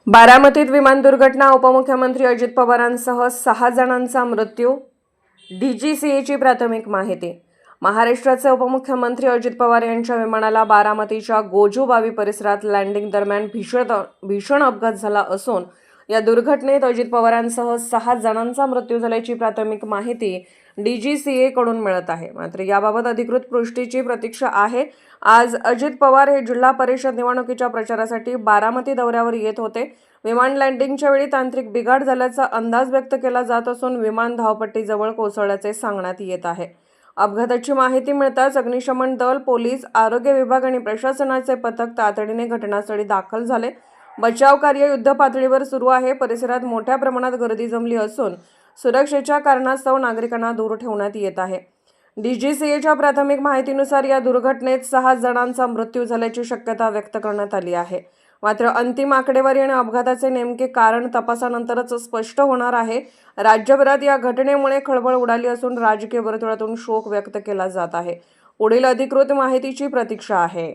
बारामतीत विमान दुर्घटना, उपमुख्यमंत्री अजित पवारांसह 6 जणांचा मृत्यू. डीजीसीएची प्राथमिक माहिती. महाराष्ट्राचे उपमुख्यमंत्री अजित पवार यांच्या विमानाला बारामतीच्या गोजूबावी परिसरात लँडिंग दरम्यान भीषण अपघात झाला असून या दुर्घटनेत अजित पवारांसह 6 जणांचा मृत्यू झाल्याची प्राथमिक माहिती डीजीसीए कडून मिळत आहे. मात्र याबाबत अधिकृत पुष्टीची प्रतीक्षा आहे. आज अजित पवार हे जिल्हा परिषद निवडणुकीच्या प्रचारासाठी बारामती दौऱ्यावर येत होते. विमान लँडिंगच्या वेळी तांत्रिक बिघाड झाल्याचा अंदाज व्यक्त केला जात असून विमान धावपट्टीजवळ कोसळल्याचे सांगण्यात येत आहे. अपघाताची माहिती मिळताच अग्निशमन दल, पोलीस, आरोग्य विभाग आणि प्रशासनाचे पथक तातडीने घटनास्थळी दाखल झाले. बचाव कार्य युद्धपातळीवर सुरू आहे. परिसरात मोठ्या प्रमाणात गर्दी जमली असून सुरक्षेच्या कारणास्तव नागरिकांना दूर ठेवण्यात येत आहे. डीजीसीएच्या प्राथमिक माहितीनुसार या दुर्घटनेत 6 जणांचा मृत्यू झाल्याची शक्यता व्यक्त करण्यात आली आहे. मात्र अंतिम आकडेवारी आणि अपघाताचे नेमके कारण तपासानंतरच स्पष्ट होणार आहे. राज्यभरात या घटनेमुळे खळबळ उडाली असून राजकीय वर्तुळातून शोक व्यक्त केला जात आहे. पुढील अधिकृत माहितीची प्रतीक्षा आहे.